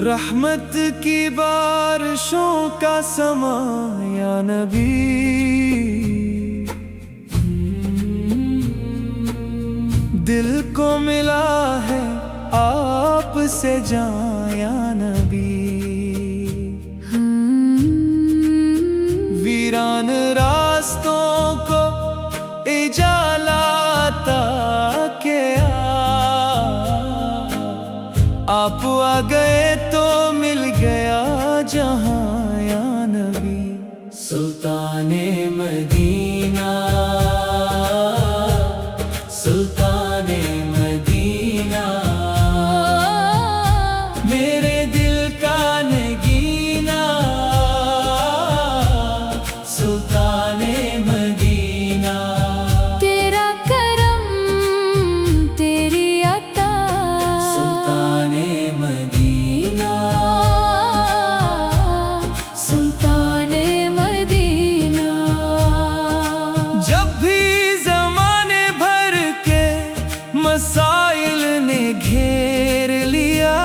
रहमत की बारिशों का समा या नबी, दिल को मिला है आपसे जान या नबी। वीरान रास्तों को इजाला अता किया, आप आ गए तो मिल गया जहां या नबी। सुल्ताने मदीना, सुल्ताने मदीना, मेरे दिल का नगीना, सुल्ताने मदीना। तेरा करम तेरी अता, सुल्ताने मदीना, सुल्ताने मदीना। जब भी ज़माने भर के मसाइल ने घेर लिया,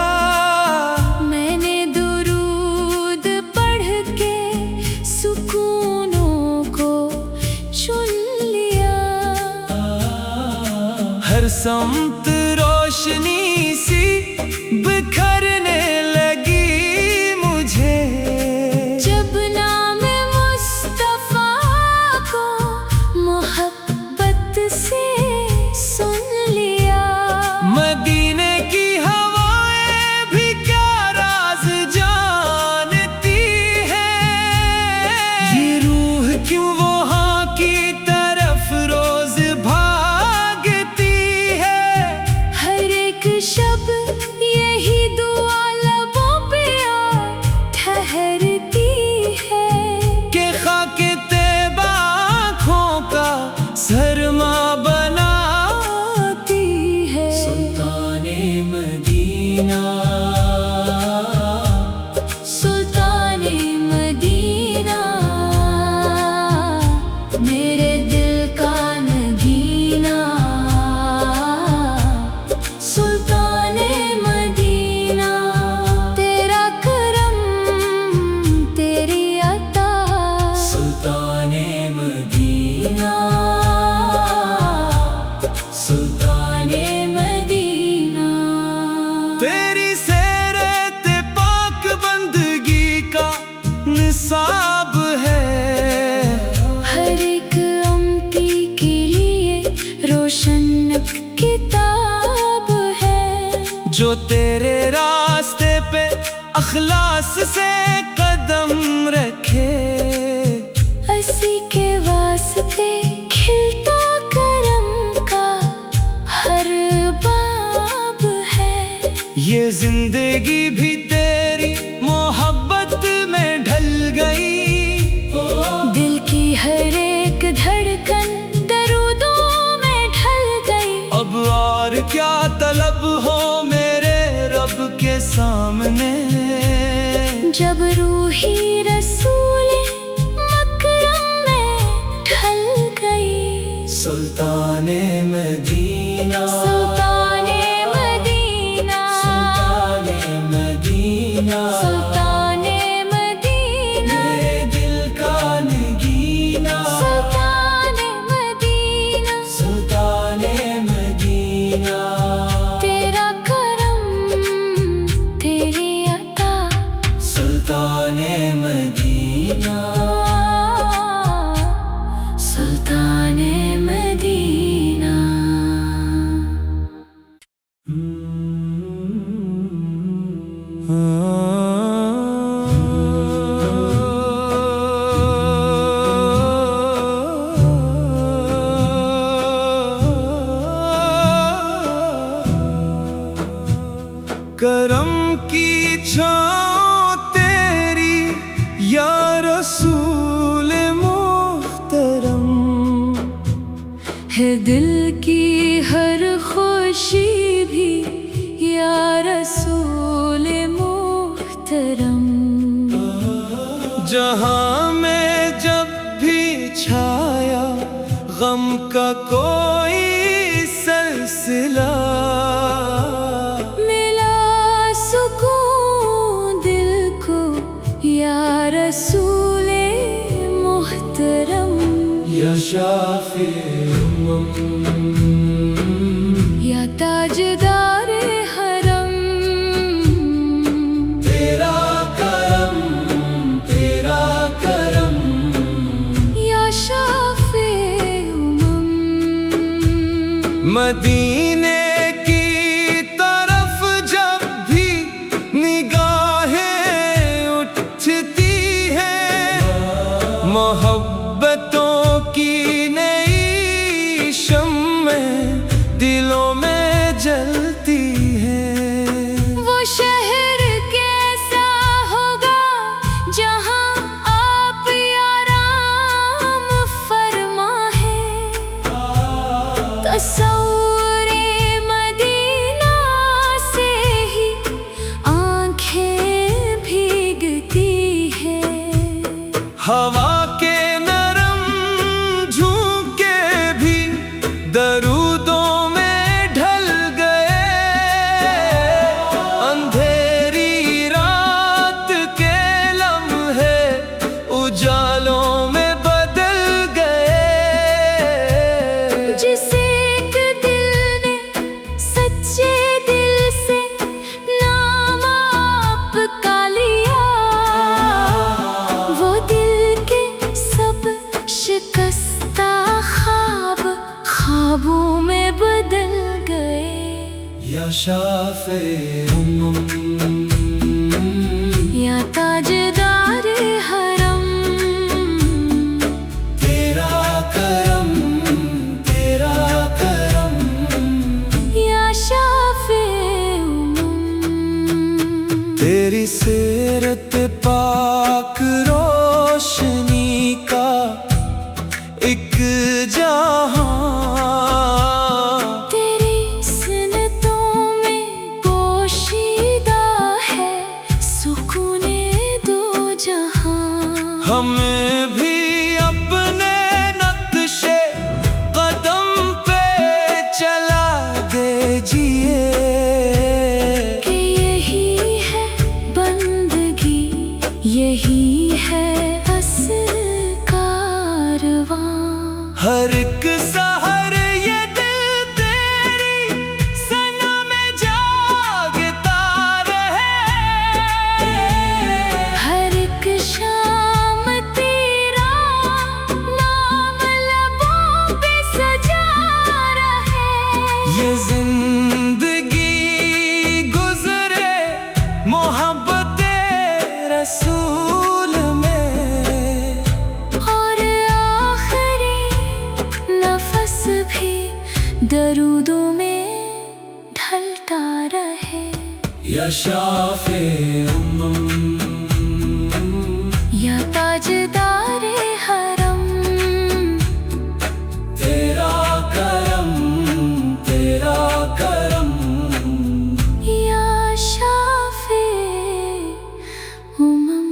मैंने दुरूद पढ़ के सुकूनों को चुन लिया। हर समत रोशनी सी बिखरने लगी मुझे, जब नाम मुस्तफा को मोहब्बत से सुन लिया। मदीने की हवाएं भी क्या राज जानती है, ये रूह क्यों वहाँ की तरफ रोज भागती है। हर एक शब यही दुआ लबों पे आ ठहरती है, के खाके तैबा आँखों का सरमा बनाती है। सुल्ताने मदीना, सुल्ताने मदीना, मेरे दिल का नगीना, सुल्ताने मदीना। तेरा करम तेरी अता, सुल्ताने मदीना, सुल्ताने मदीना। तेरी सेरत पाक बंदगी का निसाब है, हर एक अम्पी के लिए रोशन किताब है, जो तेरे रास्ते पे अखलास से कदम रखे। असी के वास्ते खिलता करम का हर बाब है, ये जिंदगी भी तेरी मोहब्बत में ढल गई, दिल की हर एक धड़कन दरूदों में ढल गई। अब और क्या तलब हो मेरे रब के सामने, जब रूही रसूल मकरम में ढल गई। सुल्ताने मदीना, सुल्ताने मदीना, सुल्ताने मदीना, सुल्ताने मदीना, मेरे दिल का नगीना, सुल्ताने मदीना। सुल्ताने मदीना। तेरा करम तेरी अता, सुल्ताने मदीना, सुल्ताने मदीना। करम की छाँव तेरी या रसूल मोहतरम, है दिल की हर खुशी भी या रसूल मोहतरम। जहाँ में जब भी छाया गम का कोई सिलसिला, मिला सुकून या ताजदारे हरम, तेरा करम, तेरा करम। या शाफे उमम, मदीने की तरफ जब भी निगाहें उठती हैं, मोहब्बतों की नई शम्में दिलों में जलती हैं। वो शहर कैसा होगा जहाँ आप आराम फरमा है। तस्वुरे मदीना से ही आंखें भीगती है। हवा के नरम झोंके भी दरूदों में ढल गए, अंधेरी रात के लम्हे उजालों में बदल गए। जिसे एक दिल ने सच्चे दिल से नाम आपका लिया, वो दिल के सब शिकस्ता ख्वाब ख्वाबों में बदल गए। या शाफे उम्म, या ताजदारे हरम, तेरा करम, तेरा करम। या शाफे उमम, तेरी सीरत पाक रोशनी का एक जहां, तेरी सुन्नतों में पोशीदा है सुकूने दो जहां। हमें भी अपने नक्शे कदम पे चला दीजिए, कि यही है बंदगी, यही है असल कारवां। हर एक सहर ये दिल तेरी सना में जागता रहे, हर एक शाम तेरा नाम लबों पे सजा रहे। ये जिंदगी गुजरे मोहब्बते रसूल में, और आखिरी नफस भी दरूदों में ढलता रहे। या शाफे उम्म, या ताजदारे हरम, तेरा करम, तेरा करम। या शाफे उमम।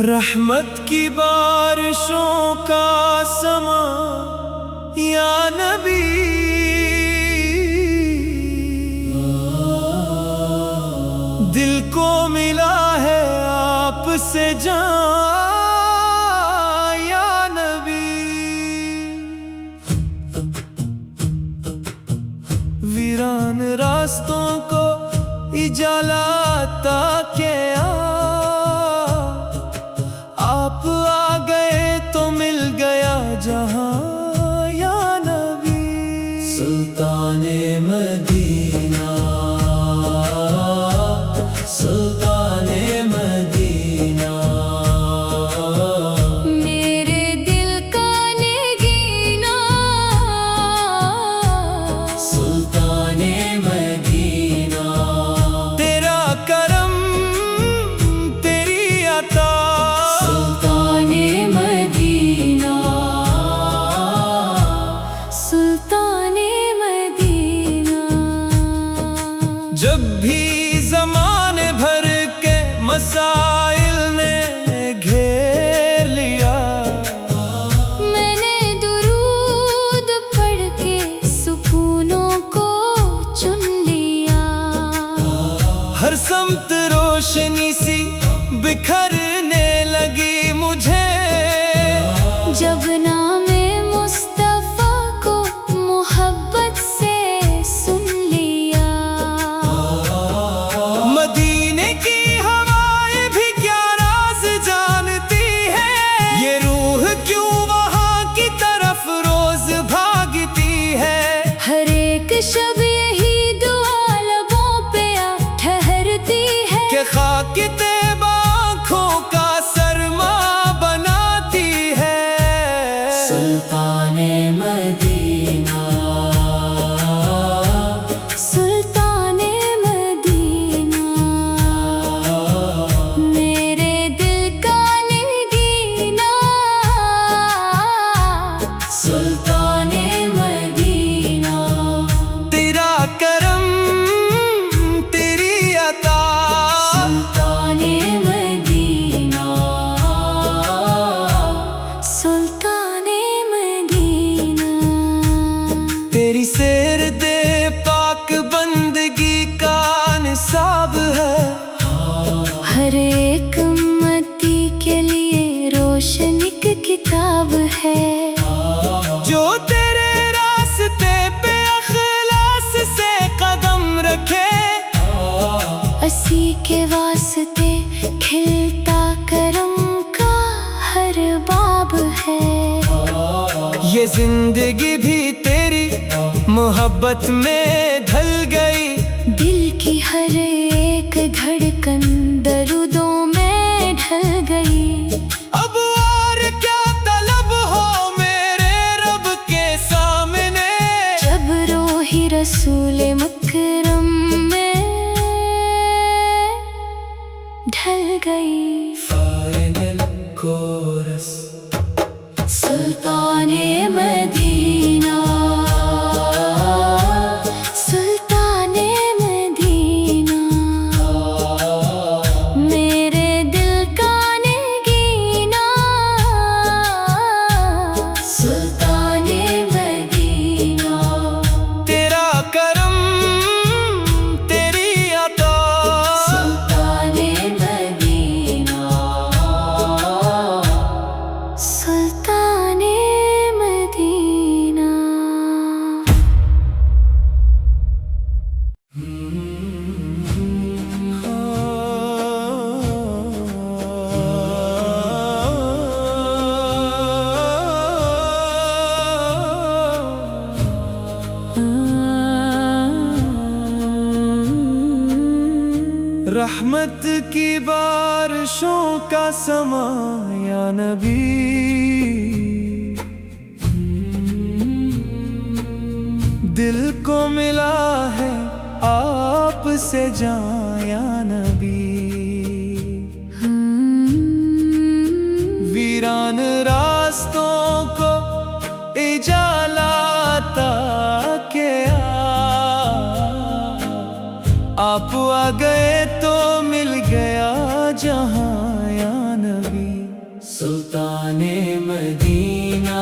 रहमत की बारिशों का समा या नबी, दिल को मिला है आपसे जान या नबी। वीरान रास्तों को इजाला अता किया, आप आ गए तो मिल गया जहां या नबी। सुल्ताने मदीना, सुल्ताने मदीना, मेरे दिल का नगीना, सुल्ताने मदीना। तेरा करम, तेरी अता, सुल्ताने मदीना, सुल्ताने मदीना। जब भी ज़माने भर के मसाइल ने घेर बिखरने लगी मुझे। जब नामे मुस्तफा को मोहब्बत से सुन लिया, मदीने की हवाएं भी क्या राज जानती है, ये रूह क्यों वहाँ की तरफ रोज भागती है। हर एक शब यही दुआ लबों पे आ ठहरती है, कि खाक तैबा आँखों का सरमा बनाती है। सुल्ताने मदीना, सुल्ताने मदीना, मेरे दिल का नगीना, सुल्ताने मदीना। तेरा करम तेरी अता, सुल्ताने मदीना, सुल्ताने मदीना। तेरी सैर दे पाक बंदगी का निसाब है। हर एक उम्मती के लिए रोशनी की किताब है, जो तेरे रास्ते पे अखलास से कदम रखे, असी के वास्ते खिलता करम का हर बाब है। ये जिंदगी भी तेरी मोहब्बत में ढल गई। दिल की हर एक धड़कन दर्दों में ढल गई। अब और क्या तलब हो मेरे रब के सामने, जब रोही रसूल मकरम में ढल गई। Final chorus. सुल्ताने मदीना, सुल्ताने मदीना, मेरे दिल का नगीना, सुल्ताने मदीना। तेरा करम तेरी अता, सुल्ताने मदीना, सुल्ताने मदीना। रहमत की बारिशों का समा या नबी, दिल को मिला है आप से जान या नबी। वीरान रास्तों को इजाला अता के आप आ गए तो मिल गया जहां या नबी। सुल्ताने मदीना,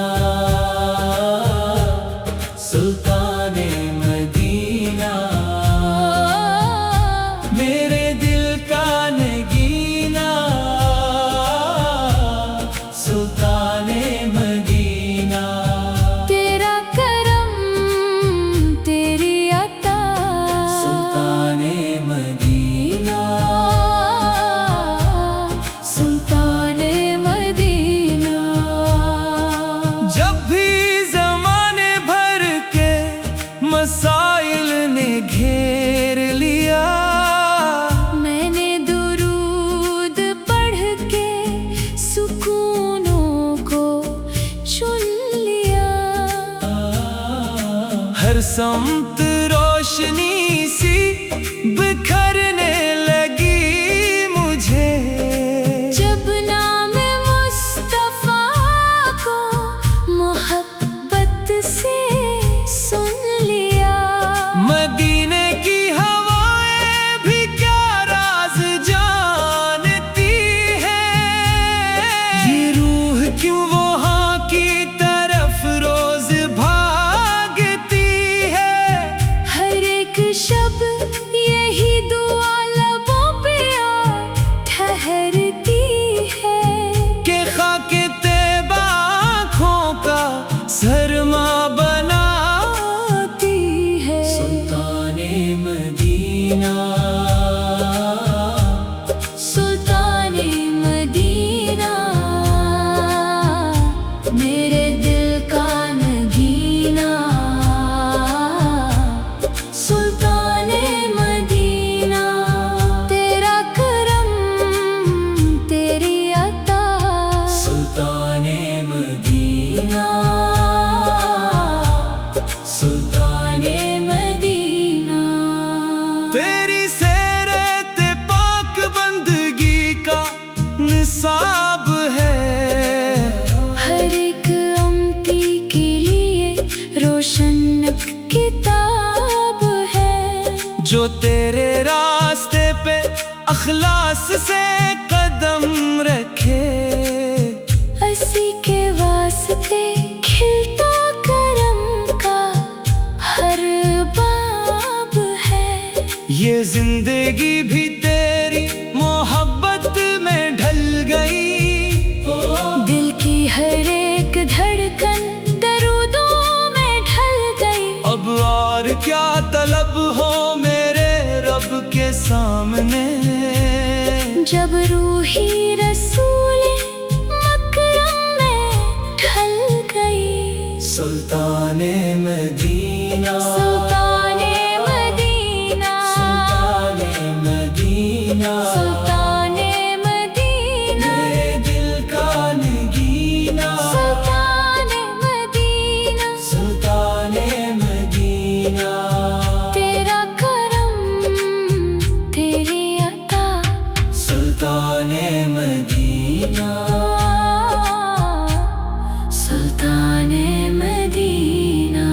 सुल्ताने मदीना, मेरे दिल का नगीना, सुल्ताने मदीना। तेरा करम तेरी अता, सुल्ताने मदीना, सुल्ताने मदीना। जब भी जमाने भर के मसाइल ने घेर लिया, मैंने दुरूद पढ़ के सुकूनों को चुन लिया। हर समत रोशनी सी बिखरने लगी मुझे। जब नाम मुस्तफा को मोहब्बत से सुन लिया, मदीने की हवाएं भी क्या राज जानती है, ये रूह क्यों वहाँ की तरफ रोज भागती है। हर एक शब यही दुआ जो तेरे रास्ते पे अखलास से कदम रखे। हंसी के वास्ते खिलता करम का हर बाब है। ये जिंदगी भी तेरी मोहब्बत में ढल गई। दिल की हर एक धड़कन दरूदों में ढल गई। अब और क्या तलब हो मेरे रब के सामने। जब रूही रसूल मकरम में ढल गई। सुल्ताने मदीना, सुल्ताने मदीना, सुल्ताने मदीना, सुल्ताने मदीना, मेरे दिल का नगीना। सुल्ताने मदीना, सुल्ताने मदीना, तेरा करम तेरी अता। सुल्ताने मदीना, सुल्ताने मदीना।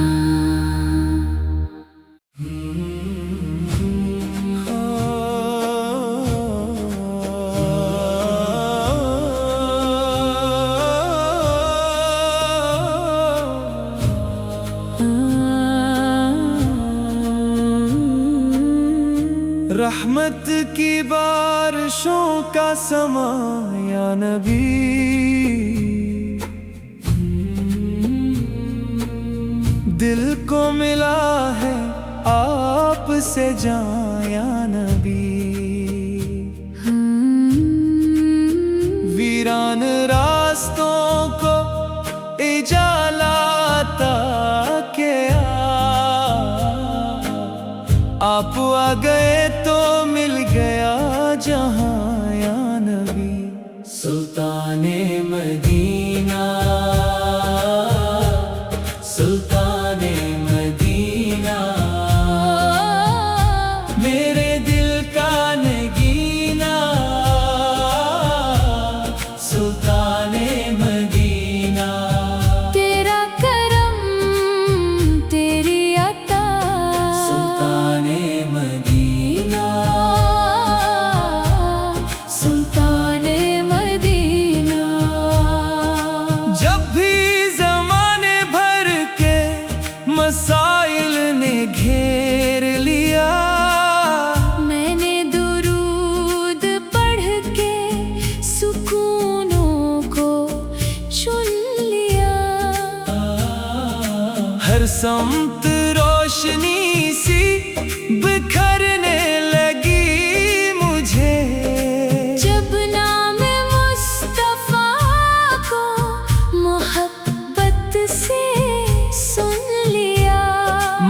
रहमत की बारिशों का समा या नबी। दिल को मिला है आप से जान या नबी। वीरान रास्तों को इजालाता के आप आ गए तो मिल गया जहां या नबी। सुल्ताने मदीना, सुल्ताने मदीना, मेरे दिल का नगीना। सुल्ताने मदीना, तेरा करम तेरी अता। सुल्ताने मदीना, सुल्ताने मदीना। जब भी जमाने भर के मसाइल ने घेर लिया। मैंने दुरूद पढ़ के सुकूनों को चुन लिया। हर समत रोशनी सी बिखरने लगी मुझे। जब नाम मुस्तफा को मोहब्बत से सुन लिया।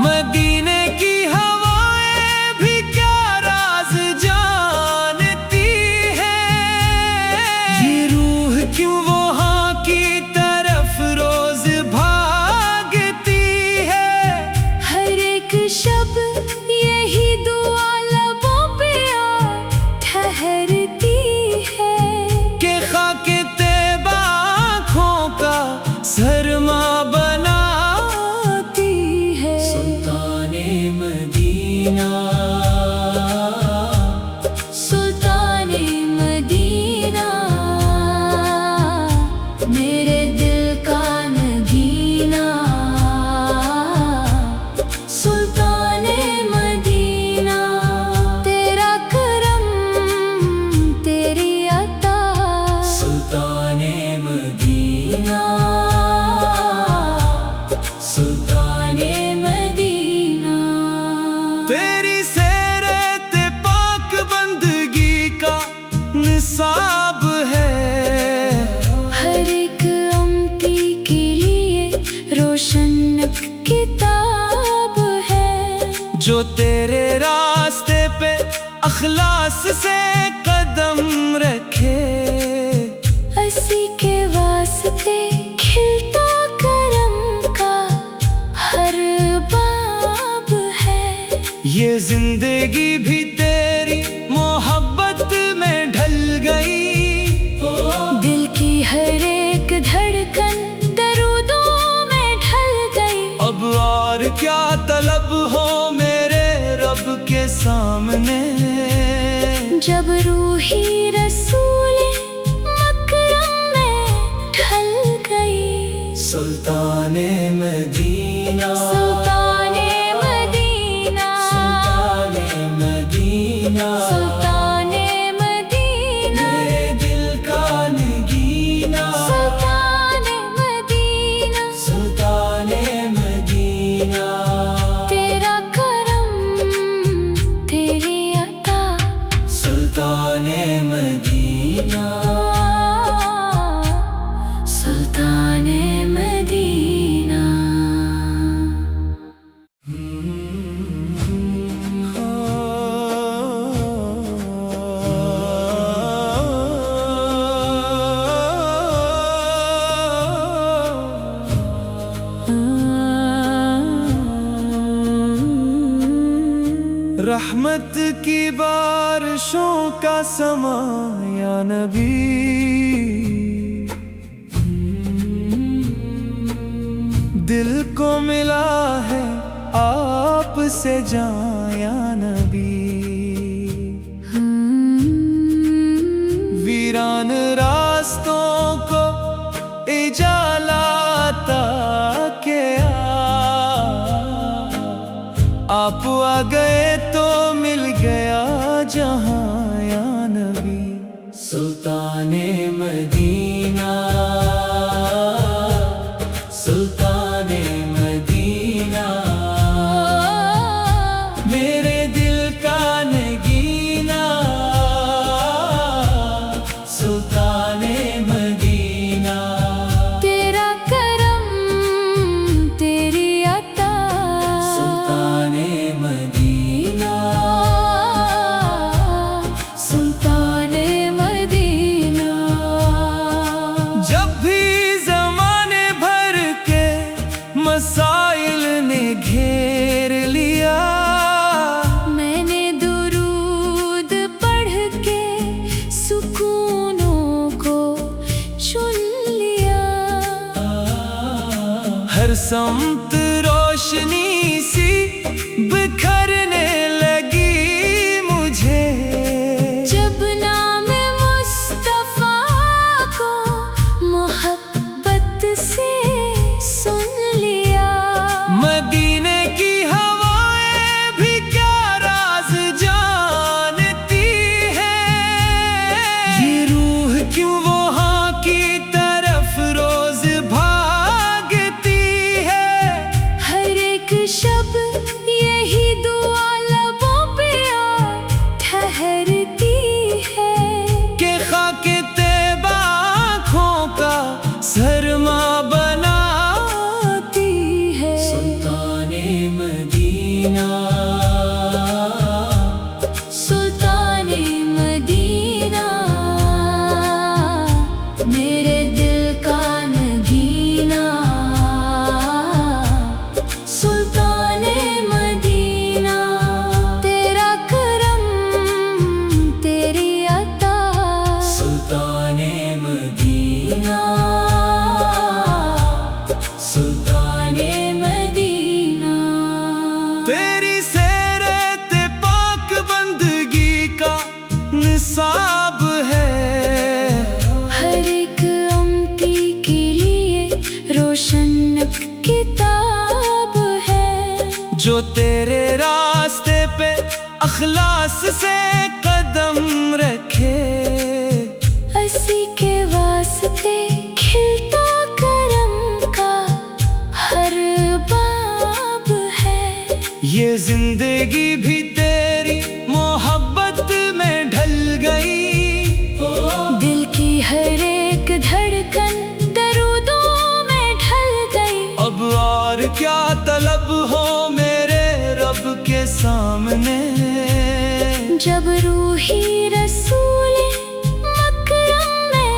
मदीने की हवाएं भी क्या राज जानती है। ये रूह क्यों वहाँ की तरफ रोज भागती है। हर एक शब यही दुआ लबों पे आ ठहरती है। के खाके तैबा आँखों का सरमा बनाती है सुल्ताने मदीना, सुल्ताने मदीना, मेरे दिल का नगीना। सुल्ताने मदीना, तेरा करम तेरी अता। सुल्ताने मदीना, सुल्ताने मदीना, तेरी सेरत पाक बंदगी का निसाब है। हर एक उम्मती के लिए रोशन किताब है। जो तेरे रास्ते पे अखलास से कदम रखे। हंसी के वास्ते खिलता करम का हर बाब है। ये जिंदगी भी तेरी मोहब्बत में ढल गई। दिल की हर एक धड़कन दरूदों में ढल गई। अब और क्या तलब हो मेरे रब के सामने। जब रूही रसूल मकरम में ढल गई, सुल्ताने मदीना, सुल्ताने मदीना, सुल्ताने मदीना, सुल्ताने मदीना, मेरे दिल का नगीना, सुल्ताने मदीना, सुल्ताने मदीना। तेरा करम तेरी अता, सुल्ताने मदीना, सुल्ताने मदीना। रहमत की बारिशों का समा या नबी, दिल को मिला है आपसे जान या नबी। वीरान रास्तों को इजाला अता के आप आ गए तो मिल गया जहां या नबी। सुल्ताने मदीना, सुल्ताने मदीना, मेरे दिल का नगीना, सुल्ताने मदीना। तेरा करम तेरी अता, सुल्ताने मदीना, सुल्ताने मदीना। जब भी ज़माने भर के मसाइल ने घेर लिया, मैंने दुरूद पढ़ के सुकूनों को चुन लिया। हर समत रोशनी सी बिखरने लगी मुझे। जब नाम मुस्तफा को मोहब्बत से सुन लिया, मदीने की हवाएं भी क्या राज जानती है। ये रूह क्यों वहाँ की तरफ रोज भागती है। हर एक शब यही दुआ लबों पे आ ठहरती है। के खाके तैबा आँखों का सरमा बनाती है सुल्ताने मदीना, सुल्ताने मदीना, मेरे दिल का नगीना, सुल्ताने मदीना। तेरा करम तेरी अता, सुल्ताने मदीना, सुल्ताने मदीना। तेरी सेरत पाक बंदगी का निसाब है। हर एक उम्मती के लिए रोशन किताब है। जो तेरे रास्ते पे अखलास से कदम रखे, असी के वास्ते खिलता करम का हर बाब है। ये जिंदगी भी तेरी मोहब्बत में ढल गई। दिल की हर एक धड़कन दरूदों में ढल गई। अब और क्या तलब हो मेरे रब के सामने। जब रूही रसूल मकरम में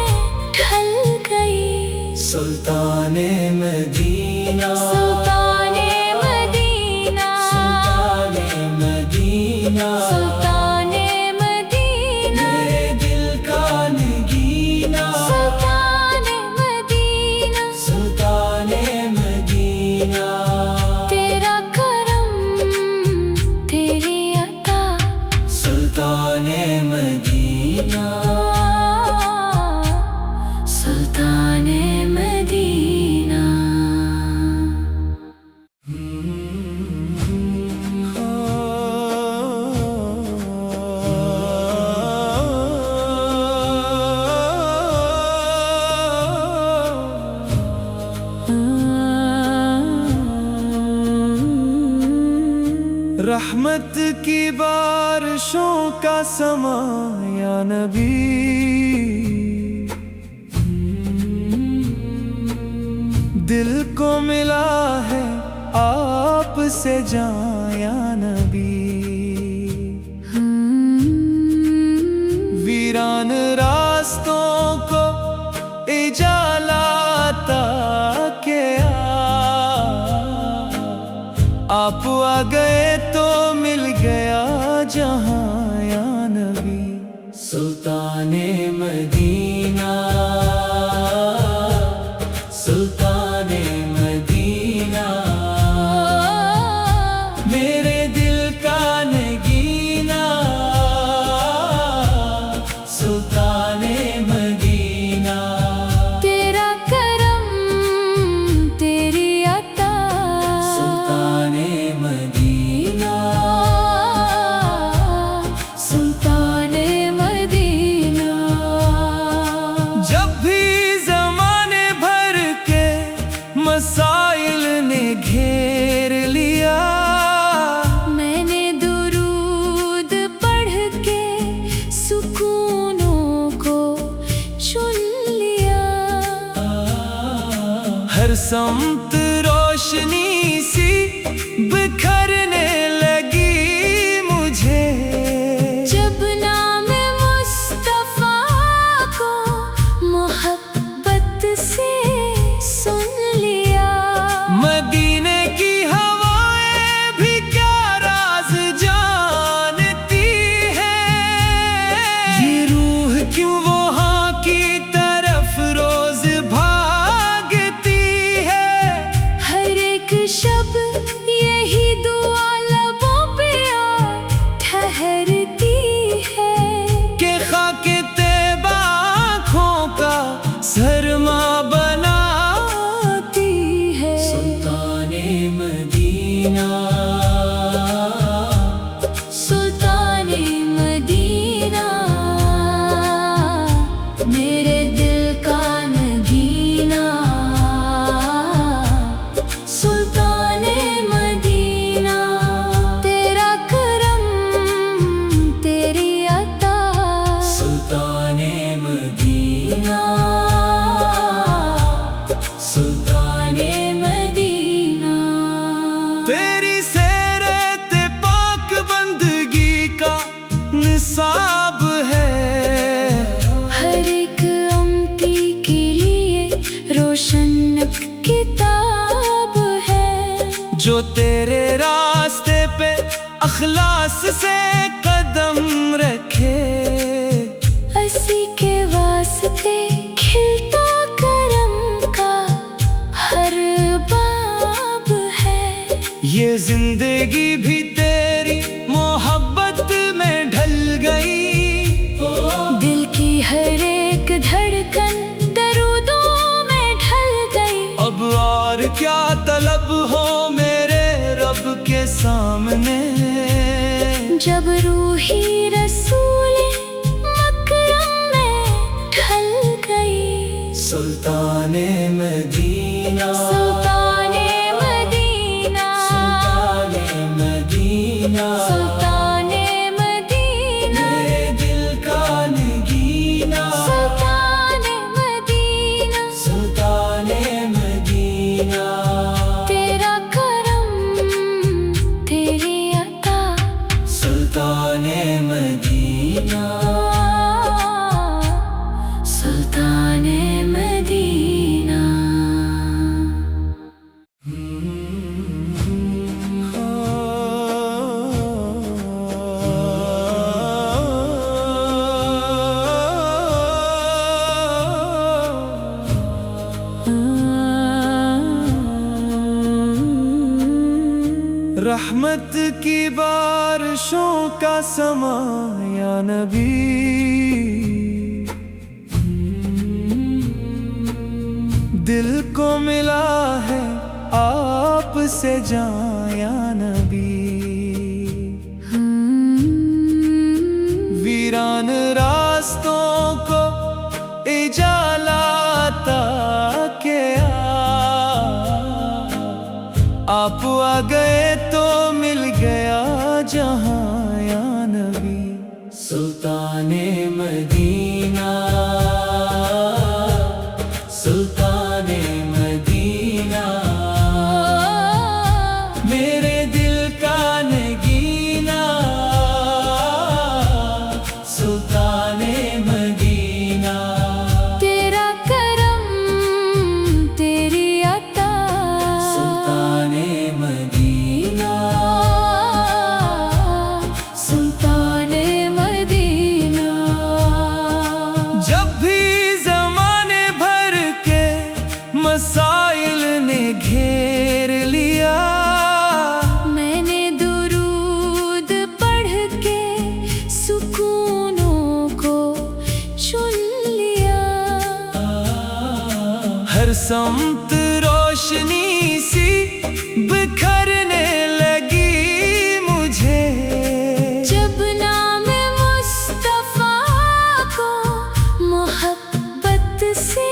ढल गई, सुल्ताने मदीना, सुल्ताने मदीना, सुल्ताने मदीना, सुल्ताने मदीना, मेरे दिल का नगीना, सुल्ताने मदीना। सुल्ताने मदीना। तेरा करम तेरी अता, रहमत की बारिशों का समा या नबी, दिल को मिला है आपसे जान या नबी। वीरान रास्तों को इजाला अता किया, आप आ गए तो मिल गया जहां या नबी। सुल्ताने मदीना, सुल्ताने मदीना, मेरे दिल का नगीना, सुल्ताने मदीना। तेरा करम तेरी अता, सुल्ताने मदीना, सुल्ताने मदीना। जब भी ज़माने भर के मसाइल ने घेर लिया, मैंने दुरूद पढ़ के सुकूनों को चुन लिया। हर समत रोशनी सी बिखरने लगी मुझे, जब नाम मुस्तफा को मोहब्बत से सुन लिया। मदीने की हवाएं भी क्या राज जानती है, ये रूह क्यों वहाँ की तरफ रोज भागती है। हर एक शब यही दुआ लबों पे आ ठहरती है, के खाके तैबा आँखों का सरमा बनाती है। सुल्ताने मदीना, सुल्ताने मदीना, मेरे दिल का नगीना, सुल्ताने मदीना। तेरा करम तेरी अता, सुल्ताने मदीना, सुल्ताने मदीना। तेरी सेरत पाक बंदगी का निसाब है, हर एक उम्मती के लिए रोशन किताब है, जो तेरे रास्ते पे अखलास से कदम रखे। असी के वास्ते खिलता करम का हर बाब है, ये जिंदगी भी तेरी मोहब्बत में ढल गई। दिल की हर एक धड़कन दरूदों में ढल गई। अब और क्या तलब हो मेरे रब के सामने, जब रूही रसूल मकरम में ढल गई। सुल्ताने मदीना, सुल्ताने मदीना, सुल्ताने मदीना, सुल्ताने मदीना, मेरे दिल का नगीना, सुल्ताने मदीना। सुल्ताने मदीना। तेरा करम तेरी अता, सुल्ताने मदीना, सुल्ताने मदीना। रहमत की बारिशों का समा या नबी, दिल को मिला है आपसे जान या नबी। वीरान रास्तों को इजाला अता किया, आप आ गए तो मिल गया समत रोशनी सी बिखरने लगी मुझे। जब नाम मुस्तफा को मोहब्बत से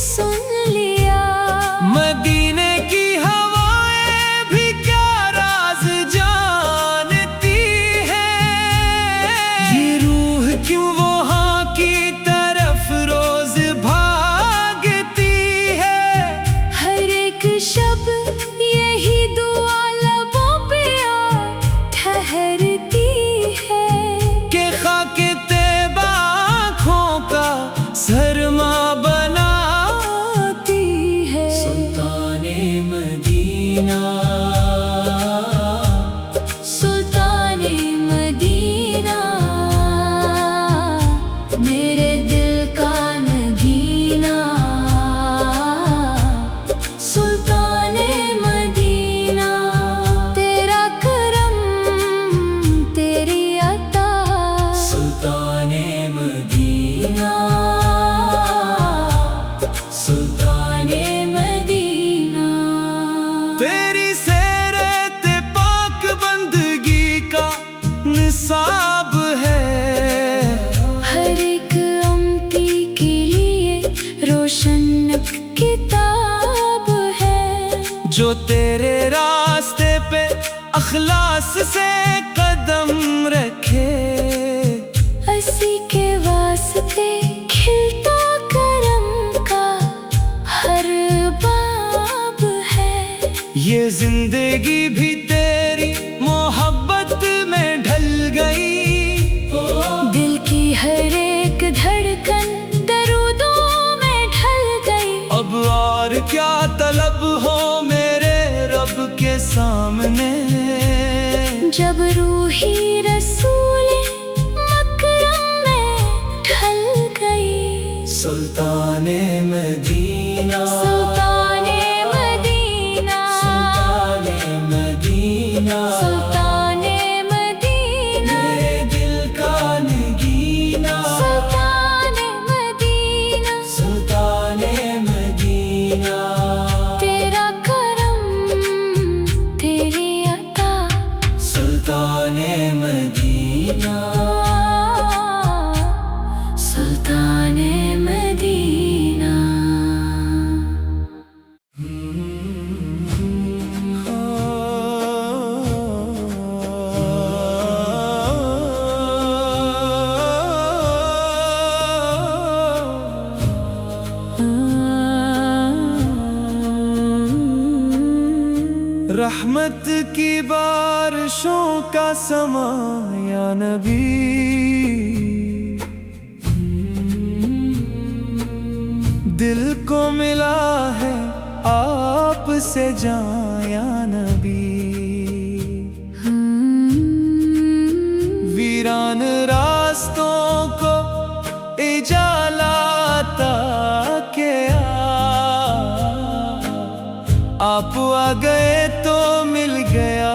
सुन लिया, मदीने की हवाएं भी क्या राज जानती है। ये रूह क्यों वहाँ की तरफ रोज भागती है। हर एक शब्द यही दुआ लबों पे आ ठहरती है के खाके तैबा आँखों का सरमा बनाती है। सुल्ताने मदीना, सुल्ताने मदीना, मेरे दिल का नगीना। सुल्ताने मदीना, तेरा करम तेरी अता। सुल्ताने मदीना, सुल्ताने मदीना, तेरी सेरत पाक बंदगी का निसाब है। हर एक उम्मती के लिए रोशन किताब है। जो तेरे रास्ते पे अखलास से कदम रखे, असी के वास्ते खिलता करम का हर बाब है। ये जिंदगी भी तेरी मोहब्बत में ढल गई। दिल की हर एक धड़कन दरूदों में ढल गई। अब और क्या तलब हो मेरे रब के सामने। जब रूही रसूल मकरम में ढल गई। सुल्ताने मदीना, सुल्ताने मदीना, सुल्ताने मदीना, सुल्ताने मदीना, मेरे दिल का नगीना। सुल्ताने मदीना, सुल्ताने मदीना, तेरा करम तेरी अता। सुल्ताने मदीना, सुल्ताने मदीना। रहमत की बारिशों का समा या नबी। दिल को मिला है आप से जान या नबी। वीरान रास्तों को इजाला अता के आप आ गए तो मिल गया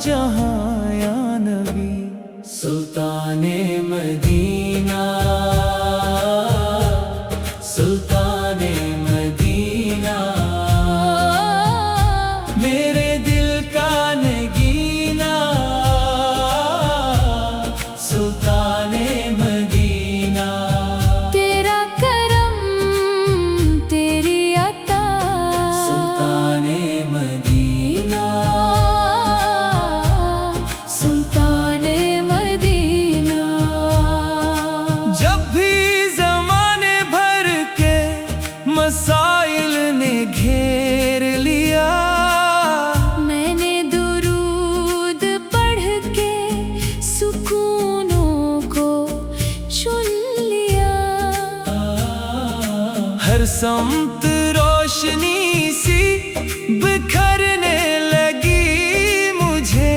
जहां या नबी। सुल्ताने मदीना, सुल्ताने मदीना, मेरे दिल का नगीना। सुल्ताने मदीना, तेरा करम तेरी अता। सुल्ताने मदीना, सुल्ताने मदीना, जब भी जमाने भर के मसाइल ने घेर लिया, मैंने दुरूद पढ़ के सुकूनों को चुन लिया। हर समत रोशनी सी बिखरने लगी मुझे।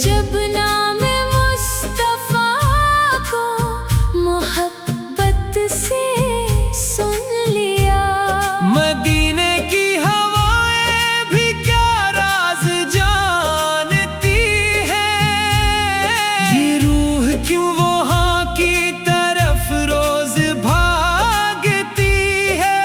जब नाम मुस्तफा को मोहब्बत से सुन लिया, मदीने की हवाएं भी क्या राज जानती है। ये रूह क्यों वहाँ की तरफ रोज भागती है।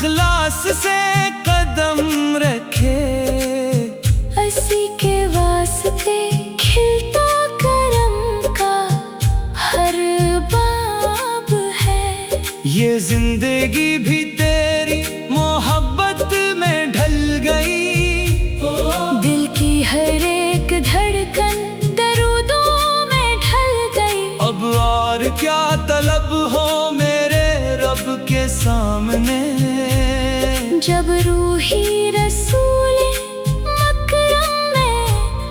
इखलास से कदम रखे। असी के वास्ते खिलता करम का हर बाब है। ये जिंदगी भी तेरी मोहब्बत में ढल गई। दिल की हर एक धड़कन दरूदों में ढल गई। अब और क्या तलब हो मेरे रब के सामने। जब रूही रसूल मकरम में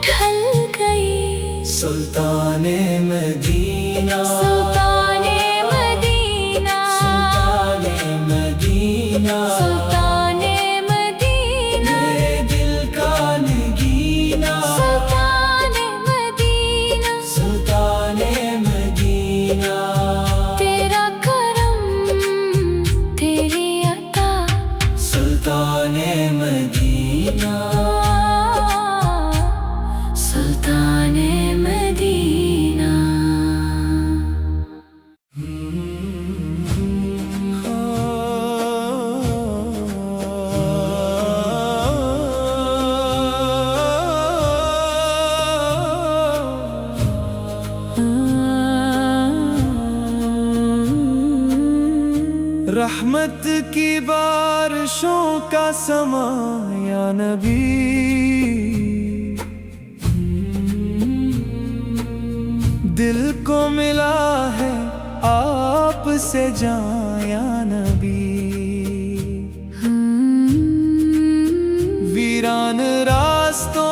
ढल गई। सुल्ताने मदीना, सुल्ताने मदीना, सुल्ताने मदीना, सुल्ताने मदीना, मेरे दिल का नगीना। सुल्ताने मदीना, सुल्ताने मदीना, तेरा करम तेरी अता। सुल्ताने मदीना, सुल्ताने मदीना। रहमत की बारिशों का समा या नबी। दिल को मिला है आप से जान या नबी। वीरान रास्तों